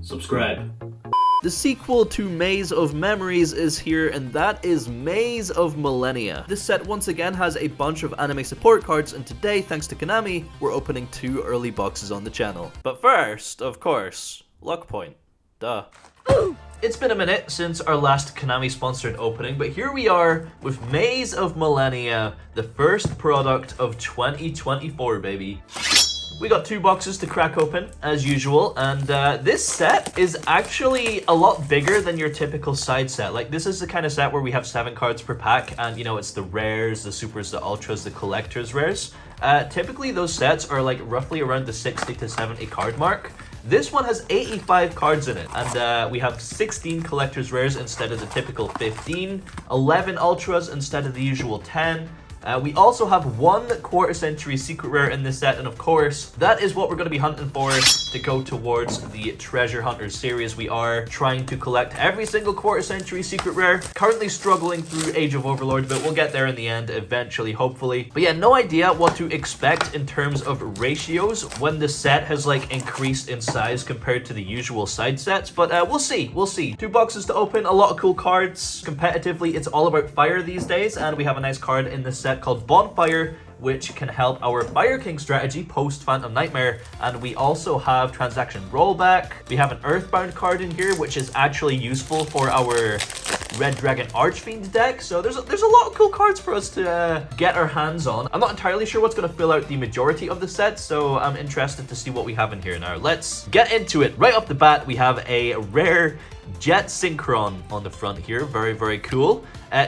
subscribe. The sequel to Maze of Memories is here, and that is Maze of Millennia. This set once again has a bunch of anime support cards, and today, thanks to Konami, we're opening 2 early boxes on the channel. But first, of course, luck point. Duh. It's been a minute since our last Konami-sponsored opening, but here we are with Maze of Millennia, the first product of 2024, baby. We got 2 boxes to crack open, as usual, and this set is actually a lot bigger than your typical side set. Like, this is the kind of set where we have 7 cards per pack, and, you know, it's the rares, the supers, the ultras, the collector's rares. Typically, those sets are, like, roughly around the 60 to 70 card mark. This one has 85 cards in it, and we have 16 collector's rares instead of the typical 15, 11 ultras instead of the usual 10. We also have 1 quarter-century secret rare in this set, and of course, that is what we're going to be hunting for to go towards the Treasure Hunters series. We are trying to collect every single quarter-century secret rare. Currently struggling through Age of Overlord, but we'll get there in the end eventually, hopefully. But yeah, no idea what to expect in terms of ratios when the set has, like, increased in size compared to the usual side sets, but we'll see, we'll see. 2 boxes to open, a lot of cool cards. Competitively, it's all about fire these days, and we have a nice card in this set called Bonfire, which can help our Fire King strategy post Phantom Nightmare. And we also have Transaction Rollback. We have an Earthbound card in here, which is actually useful for our Red Dragon Archfiend deck. So there's a lot of cool cards for us to get our hands on. I'm not entirely sure what's going to fill out the majority of the set, so I'm interested to see what we have in here. Now, let's get into it. Right off the bat, we have a rare Jet Synchron on the front here. Very, very cool.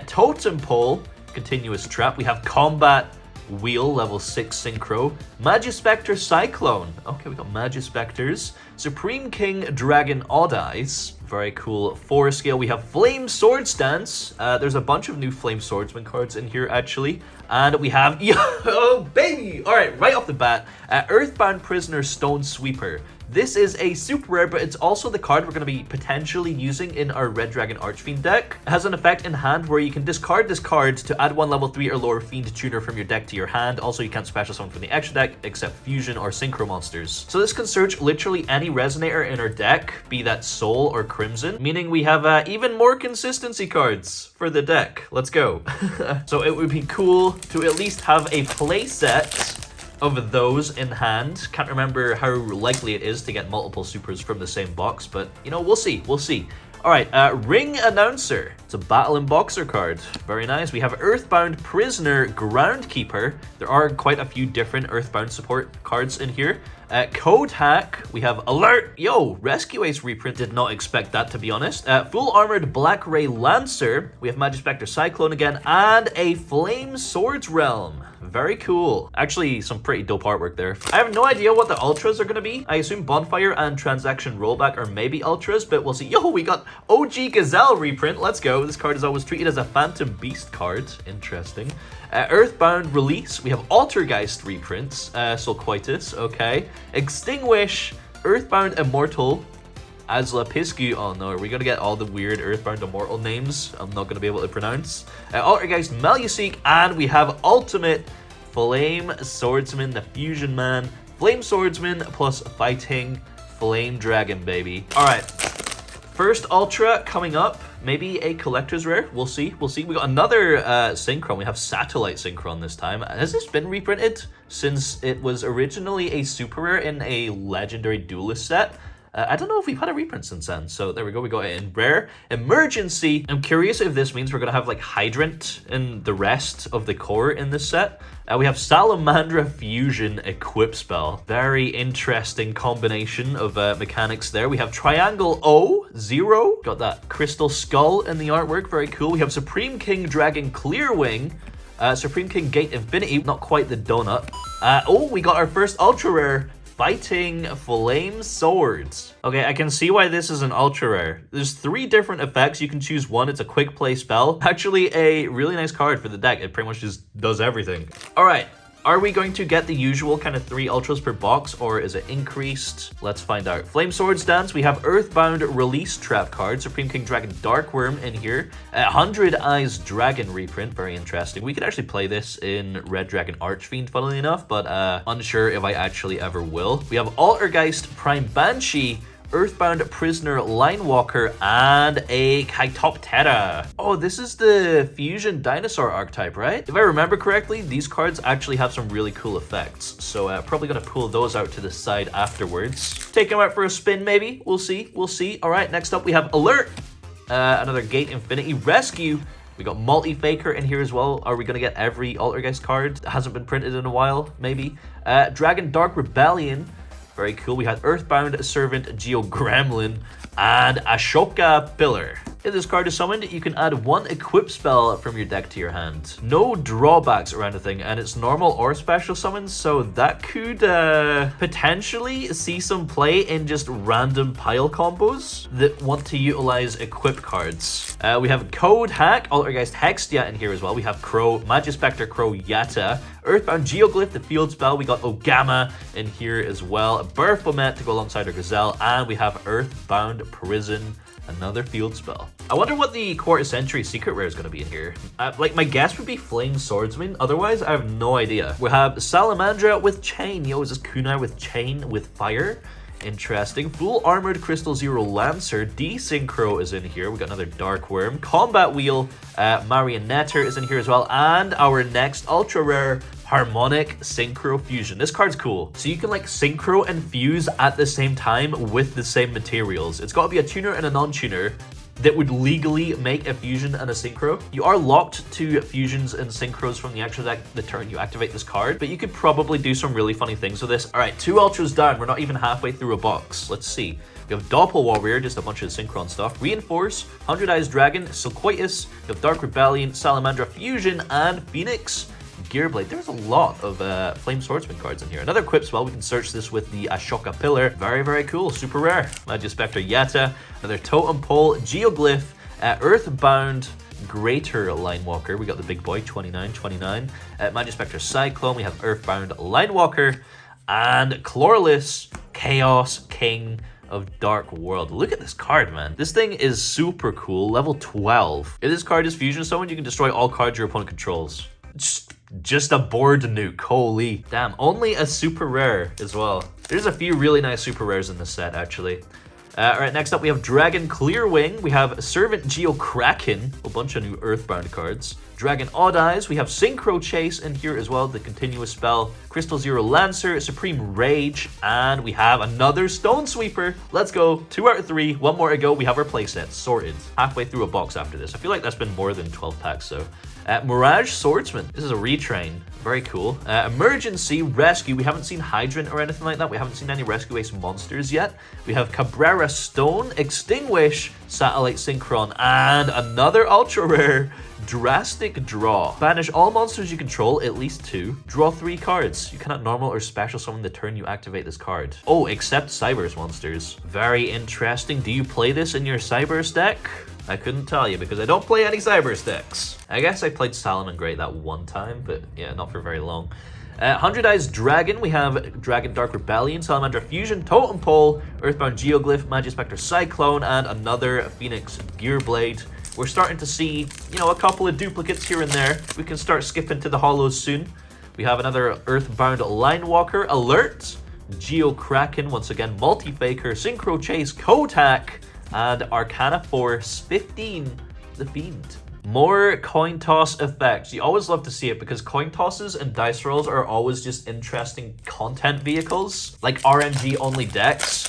Totem Pole, Continuous Trap. We have Combat Wheel, level 6 Synchro. Magispectre Cyclone. Okay, we got Magispecters. Supreme King Dragon Odd Eyes. Very cool. 4 scale. We have Flame Swords Dance. There's a bunch of new Flame Swordsman cards in here, actually. And we have... Oh, baby! Alright, right off the bat. Earthbound Prisoner Stone Sweeper. This is a super rare, but it's also the card we're going to be potentially using in our Red Dragon Archfiend deck. It has an effect in hand where you can discard this card to add 1 level 3 or lower Fiend Tuner from your deck to your hand. Also, you can't special summon from the extra deck except Fusion or Synchro monsters. So this can search literally any Resonator in our deck, be that Soul or Crimson, meaning we have even more consistency cards for the deck. Let's go. So it would be cool to at least have a play set of those in hand. Can't remember how likely it is to get multiple supers from the same box, but, you know, we'll see, we'll see. All right, Ring Announcer. It's a Battle and Boxer card. Very nice. We have Earthbound Prisoner Groundkeeper. There are quite a few different Earthbound support cards in here. Code Hack. We have Alert. Yo, Rescue Ace reprint. Did not expect that, to be honest. Full Armored Black Ray Lancer. We have Magispectre Cyclone again, and a Flame Swords Realm. Very cool. Actually, some pretty dope artwork there. I have no idea what the ultras are going to be. I assume Bonfire and Transaction Rollback are maybe ultras, but we'll see. Yo, we got OG Gazelle reprint. Let's go. This card is always treated as a Phantom Beast card. Interesting. Earthbound Release. We have Altergeist reprints. Sulcoitus. Okay. Extinguish. Earthbound Immortal. Azlapiscu. Oh no, are we gonna get all the weird Earthbound Immortal names I'm not gonna be able to pronounce? Altergeist Maluseek, and we have Ultimate Flame Swordsman, the Fusion Man. Flame Swordsman plus Fighting Flame Dragon, baby. Alright. First Ultra coming up. Maybe a collector's rare. We'll see. We'll see. We got another Synchron. We have Satellite Synchron this time. Has this been reprinted since it was originally a super rare in a Legendary Duelist set? I don't know if we've had a reprint since then. So there we go. We got it in rare. Emergency. I'm curious if this means we're going to have like Hydrant in the rest of the core in this set. We have Salamandra Fusion Equip Spell. Very interesting combination of mechanics there. We have Triangle O, 0. Got that Crystal Skull in the artwork. Very cool. We have Supreme King Dragon Clearwing. Supreme King Gate Infinity. Not quite the donut. Oh, we got our first ultra rare. Fighting Flame Swords. Okay, I can see why this is an ultra rare. There's 3 different effects. You can choose one. It's a quick play spell. Actually, a really nice card for the deck. It pretty much just does everything. All right. Are we going to get the usual kind of 3 ultras per box, or is it increased? Let's find out. Flame Swords Dance. We have Earthbound Release Trap card. Supreme King Dragon Darkworm in here. 100 Eyes Dragon reprint. Very interesting. We could actually play this in Red Dragon Archfiend, funnily enough, but unsure if I actually ever will. We have Altergeist Prime Banshee Earthbound Prisoner Line Walker, and a Kaitoptera. Oh, this is the Fusion Dinosaur archetype, right? If I remember correctly, these cards actually have some really cool effects. So probably gonna pull those out to the side afterwards. Take them out for a spin, maybe. We'll see. We'll see. All right, next up we have Alert. Another Gate Infinity Rescue. We got Multi-Faker in here as well. Are we going to get every Altergeist card that hasn't been printed in a while? Maybe. Dragon Dark Rebellion. Very cool. We had Earthbound Servant Geo Gremlin and Ashoka Pillar. If this card is summoned, you can add one equip spell from your deck to your hand. No drawbacks around the thing, and it's normal or special summons, so that could potentially see some play in just random pile combos that want to utilize equip cards. We have Code Hack, Altergeist Hextia in here as well. We have Crow, Magispector Crow Yatta, Earthbound Geoglyph, the field spell. We got Ogama in here as well. Baphomet to go alongside our Gazelle, and we have Earthbound Prison, another field spell. I wonder what the quarter century secret rare is going to be in here. Like, my guess would be Flame Swordsman. Otherwise, I have no idea. We have Salamandra with Chain. Yo, is this Kunai with Chain with Fire? Interesting. Full Armored Crystal Zero Lancer. D-Synchro is in here. We got another Dark Worm. Combat Wheel. Marionetter is in here as well. And our next ultra rare, Harmonic Synchro Fusion. This card's cool. So you can like synchro and fuse at the same time with the same materials. It's got to be a tuner and a non-tuner that would legally make a fusion and a synchro. You are locked to fusions and synchros from the extra deck the turn you activate this card, but you could probably do some really funny things with this. All right, 2 ultras down. We're not even halfway through a box. Let's see. We have Doppel Warrior, just a bunch of Synchron stuff. Reinforce, 100 Eyes Dragon, Silquoitus, we have Dark Rebellion, Salamandra Fusion, and Phoenix Gearblade. There's a lot of Flame Swordsman cards in here. Another equip spell. We can search this with the Ashoka Pillar. Very, very cool. Super rare. Magispector Yatta. Another Totem Pole. Geoglyph. Earthbound Greater Line Walker. We got the big boy. 29. Magispector Cyclone. We have Earthbound Line Walker. And Chlorless Chaos King of Dark World. Look at this card, man. This thing is super cool. Level 12. If this card is fusion summoned, you can destroy all cards your opponent controls. Just a board nuke. Holy damn. Only a super rare as well. There's a few really nice super rares in this set, actually. Alright, next up we have Dragon Clearwing. We have Servant Geo Kraken. A bunch of new Earthbound cards. Dragon Odd Eyes. We have Synchro Chase in here as well, the continuous spell. Crystal Zero Lancer, Supreme Rage, and we have another Stone Sweeper. Let's go. 2 out of 3. One more to go. We have our playset sorted. Halfway through a box after this. I feel like that's been more than 12 packs, so. Mirage Swordsman. This is a retrain. Very cool. Emergency Rescue. We haven't seen Hydrant or anything like that. We haven't seen any Rescue Ace monsters yet. We have Cabrera Stone, Extinguish, Satellite Synchron, and another ultra rare, Drastic Draw. Banish all monsters you control, at least 2. Draw 3 cards. You cannot normal or special summon the turn you activate this card. Oh, except Cyberse monsters. Very interesting. Do you play this in your Cyberse deck? I couldn't tell you because I don't play any Cyberse decks. I guess I played Salamangreat that one time, but yeah, not for very long. 100 Eyes Dragon, we have Dragon Dark Rebellion, Salamandra Fusion, Totem Pole, Earthbound Geoglyph, Magispector Cyclone, and another Phoenix Gearblade. We're starting to see, you know, a couple of duplicates here and there. We can start skipping to the hollows soon. We have another Earthbound Line Walker, Alert, Geo Kraken, once again, Multi-Faker, Synchro Chase, Code Hack, and Arcana Force 15, the Fiend. More coin toss effects. You always love to see it because coin tosses and dice rolls are always just interesting content vehicles, like RNG only decks.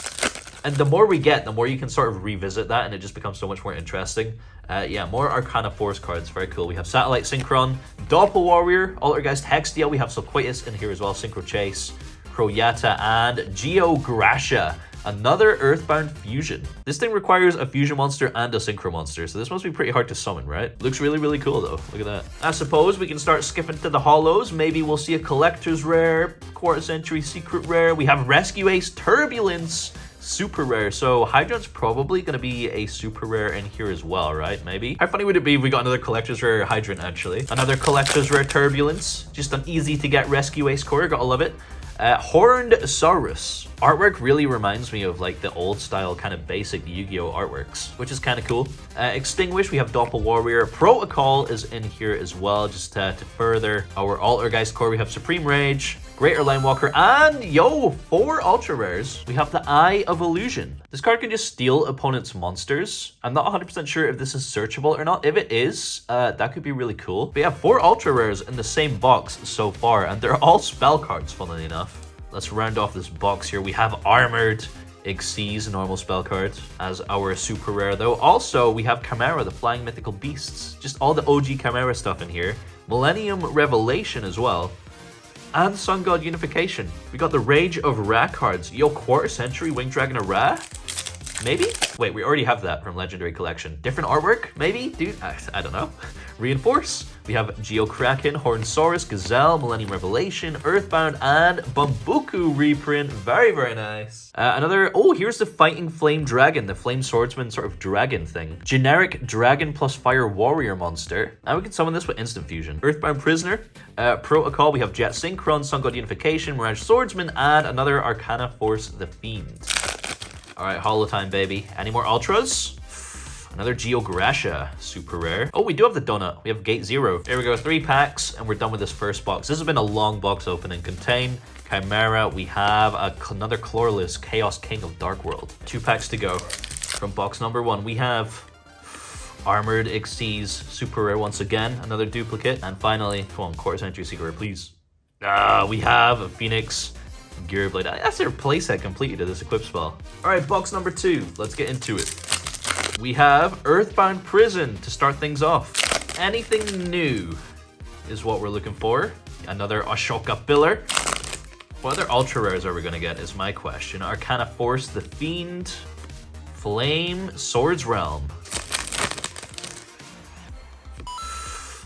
And the more we get, the more you can sort of revisit that and it just becomes so much more interesting. Yeah, more Arcana Force cards. Very cool. We have Satellite Synchron, Doppel Warrior, Altergeist Hextia. We have Silquoitus in here as well, Synchro Chase, Croyata, and Geo Gracia. Another Earthbound Fusion. This thing requires a fusion monster and a synchro monster, so this must be pretty hard to summon, right? Looks really, really cool though. Look at that. I suppose we can start skipping to the hollows. Maybe we'll see a collector's rare, quarter century secret rare. We have Rescue Ace Turbulence, super rare. So Hydrant's probably going to be a super rare in here as well, right? Maybe. How funny would it be if we got another collector's rare Hydrant, actually? Another collector's rare Turbulence. Just an easy to get Rescue Ace core. Gotta love it. Horned Saurus. Artwork really reminds me of like the old style kind of basic Yu-Gi-Oh artworks, which is kind of cool. Extinguish, we have Doppel Warrior. Protocol is in here as well, just to further our Altergeist core. We have Supreme Rage, Greater Line Walker, and yo, 4 ultra rares. We have the Eye of Illusion. This card can just steal opponents' monsters. I'm not 100% sure if this is searchable or not. If it is, that could be really cool. But yeah, 4 ultra rares in the same box so far, and they're all spell cards, funnily enough. Let's round off this box here. We have Armored Xyz, normal spell card, as our super rare though. Also, we have Chimera, the Flying Mythical Beasts. Just all the OG Chimera stuff in here. Millennium Revelation as well. And Sun God Unification. We got the Rage of Ra cards. Yo, Quarter Century Winged Dragon of Ra? Maybe? Wait, we already have that from Legendary Collection. Different artwork? Maybe? Dude, I don't know. Reinforce. We have Geokraken, Hornsaurus, Gazelle, Millennium Revelation, Earthbound, and Bambuku reprint. Very, very nice. Oh, here's the Fighting Flame Dragon, the Flame Swordsman sort of dragon thing. Generic Dragon plus Fire Warrior monster. Now we can summon this with Instant Fusion. Earthbound Prisoner, Protocol, we have Jet Synchron, Sun God Unification, Mirage Swordsman, and another Arcana Force, the Fiend. All right, Holo time, baby. Any more ultras? Another Geograsha, super rare. Oh, we do have the donut. We have Gate 0. There we go, 3 packs, and we're done with this first box. This has been a long box opening. Contain, Chimera. We have another Chlorless, Chaos King of Dark World. 2 packs to go. From box number 1, we have Armored Xyz, super rare once again. Another duplicate. And finally, come on, Quarter Century Secret Rare, please. We have a Phoenix Gearblade. That's their playset completed to this equip spell. All right, box number 2. Let's get into it. We have Earthbound Prison to start things off. Anything new is what we're looking for. Another Ashoka Pillar. What other ultra rares are we going to get is my question. Arcana Force, the Fiend, Flame, Swords Realm.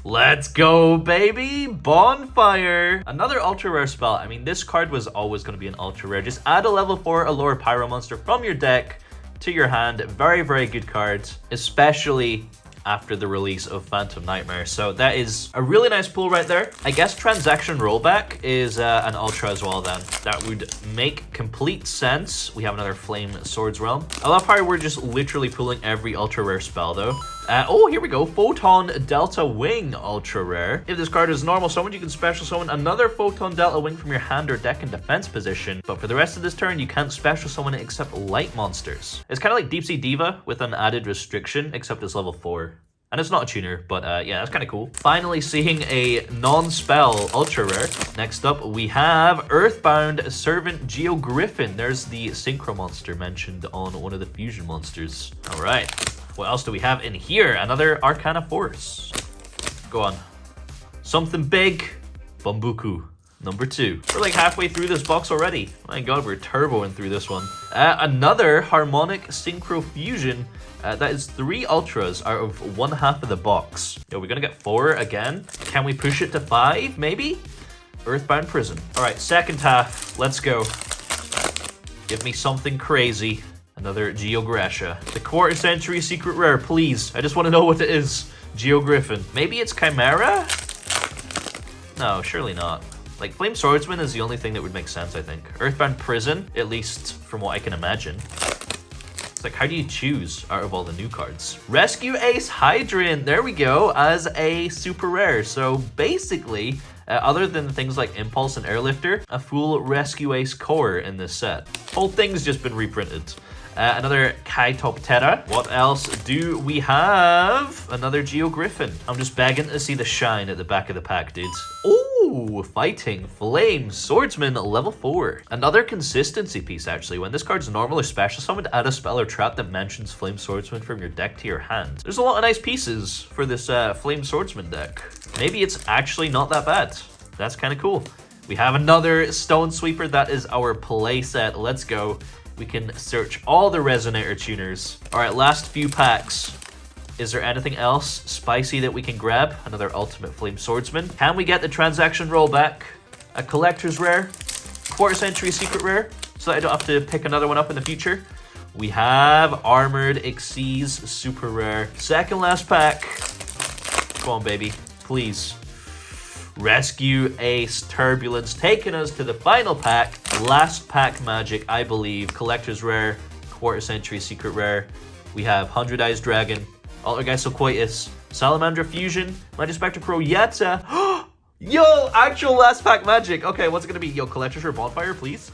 Let's go, baby! Bonfire! Another ultra rare spell. I mean, this card was always going to be an ultra rare. Just add a level 4 Allure Pyro monster from your deck to your hand. Very, very good card, especially after the release of Phantom Nightmare. So that is a really nice pull right there. I guess Transaction Rollback is an ultra as well then. That would make complete sense. We have another Flame Swords Realm. I love how we're just literally pulling every ultra rare spell though. Oh, here we go. Photon Delta Wing ultra rare. If this card is normal summoned, you can special summon another Photon Delta Wing from your hand or deck in defense position. But for the rest of this turn, you can't special summon it except light monsters. It's kind of like Deep Sea Diva with an added restriction, except it's level 4. And it's not a tuner, but yeah, that's kind of cool. Finally seeing a non-spell ultra rare. Next up, we have Earthbound Servant Geogriffin. There's the Synchro monster mentioned on one of the fusion monsters. All right. What else do we have in here? Another Arcana Force. Go on. Something big. Bambuku. Number 2. We're like halfway through this box already. My god, we're turboing through this one. Another Harmonic Synchro Fusion. That is 3 ultras out of 1 half of the box. Yo, we're gonna get 4 again. Can we push it to 5, maybe? Earthbound Prison. All right, second half. Let's go. Give me something crazy. Another Geograsha. The Quarter Century Secret Rare, please. I just want to know what it is. Geogriffin. Maybe it's Chimera? No, surely not. Like, Flame Swordsman is the only thing that would make sense, I think. Earthbound Prison, at least from what I can imagine. It's like, how do you choose out of all the new cards? Rescue Ace Hydrant, there we go, as a super rare. So basically, other than things like Impulse and Airlifter, a full Rescue Ace core in this set. Whole thing's just been reprinted. Another Kaitoptera. What else do we have? Another Geogriffin. I'm just begging to see the shine at the back of the pack, dudes. Ooh, Fighting Flame Swordsman level 4. Another consistency piece, actually. When this card's normal or special summoned, add a spell or trap that mentions Flame Swordsman from your deck to your hand. There's a lot of nice pieces for this Flame Swordsman deck. Maybe it's actually not that bad. That's kind of cool. We have another Stone Sweeper. That is our play set. Let's go. We can search all the Resonator tuners. All right, last few packs. Is there anything else spicy that we can grab? Another Ultimate Flame Swordsman. Can we get the Transaction Rollback? A Collector's Rare? Quarter Century Secret Rare? So that I don't have to pick another one up in the future. We have Armored Xyz Super Rare. Second last pack. Come on, baby. Please. Rescue Ace Turbulence, taking us to the final pack. Last pack magic, I believe. Collector's Rare, Quarter Century Secret Rare. We have 100 Eyes Dragon, Altergeist Coitus, Salamandra Fusion, Magispector Pro Yetta. Yo, actual last pack magic. Okay, what's it gonna be? Yo, Collector's Rare Bonfire, please.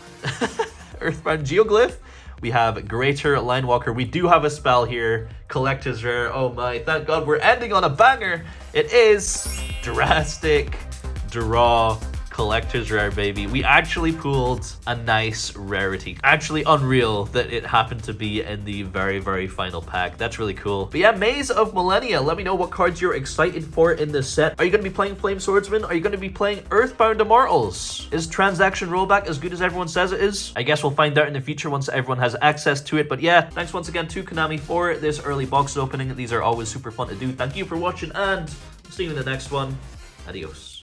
Earthbound Geoglyph. We have Greater Linewalker. We do have a spell here. Collector's Rare. Oh my, thank God we're ending on a banger. It is Drastic Draw Collector's Rare, baby. We actually pulled a nice rarity. Actually unreal that it happened to be in the very, very final pack. That's really cool. But yeah, Maze of Millennia. Let me know what cards you're excited for in this set. Are you going to be playing Flame Swordsman? Are you going to be playing Earthbound Immortals? Is Transaction Rollback as good as everyone says it is? I guess we'll find out in the future once everyone has access to it. But yeah, thanks once again to Konami for this early box opening. These are always super fun to do. Thank you for watching, and see you in the next one. Adios.